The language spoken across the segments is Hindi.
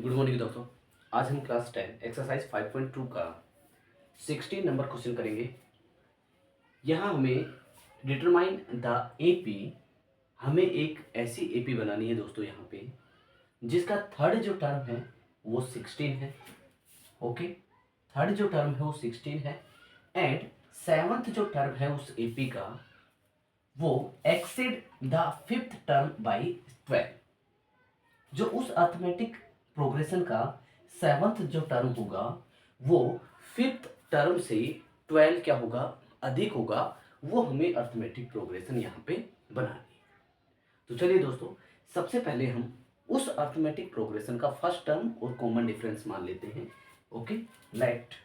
गुड मॉर्निंग दोस्तों। आज हम क्लास 10 एक्सरसाइज 5.2 का 16 नंबर क्वेश्चन करेंगे। यहाँ हमें डिटरमाइन द एपी, हमें एक ऐसी एपी बनानी है दोस्तों यहाँ पे जिसका थर्ड जो टर्म है वो 16 है। ओके, थर्ड जो टर्म है वो 16 है एंड सेवंथ जो टर्म है उस एपी का वो exceed the fifth term by 12। जो उस अर्थमेटिक प्रोग्रेशन का सेवंथ जो टर्म होगा वो फिफ्थ टर्म से 12 क्या होगा, अधिक होगा। वो हमें अर्थमेटिक प्रोग्रेशन यहाँ पे बनानी है। तो चलिए दोस्तों, सबसे पहले हम उस अर्थमेटिक प्रोग्रेशन का फर्स्ट टर्म और कॉमन डिफरेंस मान लेते हैं। Okay, let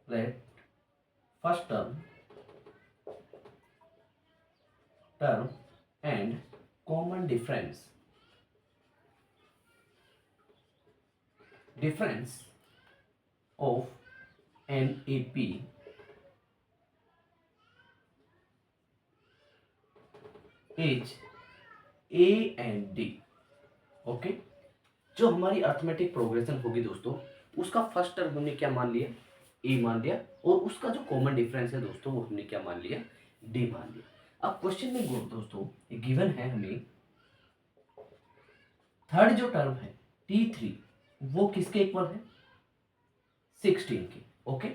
let first term and common difference of an AP is A and D। Okay, जो हमारी अर्थमेटिक प्रोग्रेशन होगी दोस्तों उसका फर्स्ट टर्म हमने क्या मान लिया, ए मान लिया, और उसका जो कॉमन डिफरेंस है दोस्तों वो हमने क्या मान लिया, डी मान लिया। अब क्वेश्चन में दोस्तों गिवन है हमें थर्ड जो टर्म है T3 वो किसके इक्वल है, 16 के। ओके,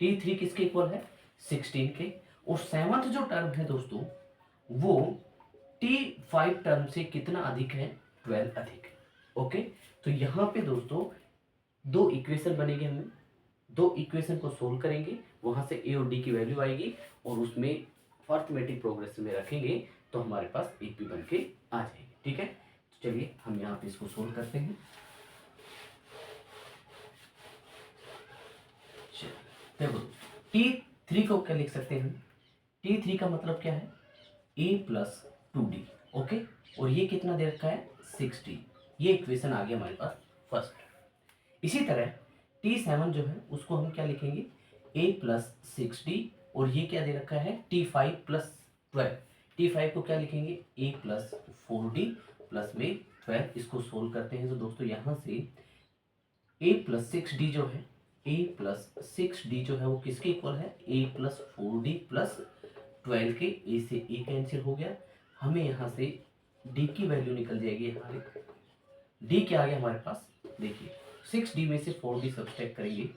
T3 किसके इक्वल है, 16 के। और सेवंथ जो टर्म है दोस्तों वो T5 टर्म से कितना अधिक है, 12 अधिक है। ओके, तो यहाँ पे दोस्तों दो इक्वेशन बनेगी, हमें दो इक्वेशन को सोल्व करेंगे, वहां से ए और डी की वैल्यू आएगी और उसमें अर्थमेटिक प्रोग्रेशन में रखेंगे तो हमारे पास एपी बन के आ जाएगी। ठीक है, तो चलिए हम यहाँ पे इसको सोल्व करते हैं। देखो T3 को क्या लिख सकते हैं हम, T3 का मतलब क्या है, a प्लस 2d। ओके, और ये कितना दे रखा है, 60। ये इक्वेशन आ गया हमारे पास फर्स्ट। इसी तरह T7 जो है उसको हम क्या लिखेंगे, a प्लस 6d, और ये क्या दे रखा है, T5 प्लस 12। T5 को क्या लिखेंगे, a प्लस 4d प्लस में 12। इसको सोल्व करते हैं तो दोस्तों यहाँ से a प्लस 6d जो है, a प्लस 6d जो है वो किसके इक्वल है, a प्लस 4d प्लस 12 के। a से a कैंसिल हो गया, हमें यहाँ से d की वैल्यू निकल जाएगी। हमारे d क्या आ गया हमारे पास, देखिए 6d में से 4d सब्सट्रैक्ट करेंगे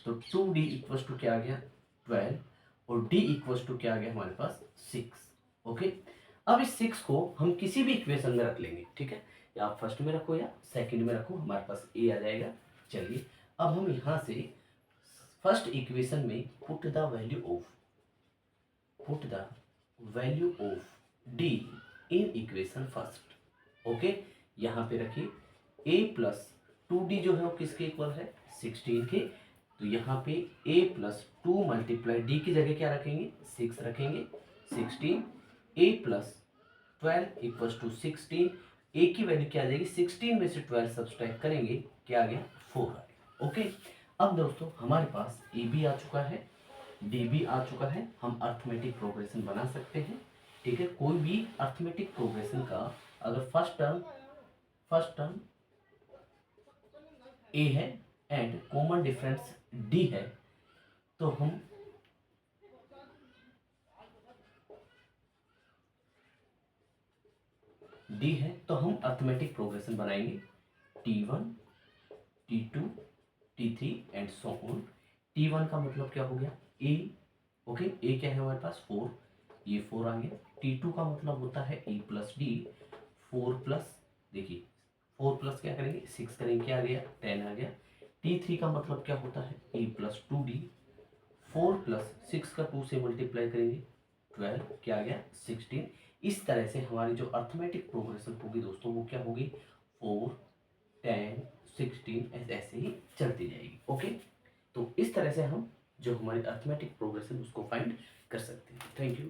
तो 2d इक्वल्स टू क्या आ गया, 12, और d इक्वल्स टू क्या आ गया हमारे पास, 6। ओके, अब इस 6 को हम किसी भी इक्वेशन में रख लेंगे। ठीक है, या आप फर्स्ट में रखो या सेकंड में रखो, हमारे पास a आ जाएगा। चलिए अब हम यहाँ से फर्स्ट इक्वेशन में put the value of d in equation first. Okay, यहाँ पे रखिए a प्लस 2d जो है वो किसके इक्वल है, 16 के। तो यहाँ पे a प्लस 2 मल्टीप्लाई डी की जगह क्या रखेंगे, 6 रखेंगे, 16। a plus 12 equals to 16। a की वैल्यू क्या आ जाएगी, 16 में से 12 सब्सट्रैक्ट करेंगे, क्या आ गया, 4 आ गया। ओके, अब दोस्तों हमारे पास a भी आ चुका है, d भी आ चुका है, हम अर्थमेटिक प्रोग्रेशन बना सकते हैं। ठीक है, कोई भी अर्थमेटिक प्रोग्रेशन का अगर फर्स्ट टर्म a है एंड कॉमन डिफरेंस d है तो हम d है तो हम अर्थमेटिक प्रोग्रेशन बनाएंगे, T1 T2 T3 and so on. T1 का मतलब क्या हो गया, a। ओके, a क्या है हमारे पास, 4, ये 4 आ गया। T2 का मतलब होता है a प्लस डी, 4 प्लस, देखिए 4 प्लस क्या करेंगे, 6 करेंगे, क्या आ गया, 10 आ गया। T3 का मतलब क्या होता है, a प्लस 2d, 4 प्लस 6 का 2 से मल्टीप्लाई करेंगे, 12, क्या आ गया, 16। इस तरह से हमारी जो अर्थमेटिक प्रोग्रेशन होगी दोस्तों वो क्या होगी, 4 10 16 ऐसे ही चलती जाएगी। ओके, तो इस तरह से हम जो हमारी अर्थमेटिक प्रोग्रेशन उसको फाइंड कर सकते हैं। Thank you.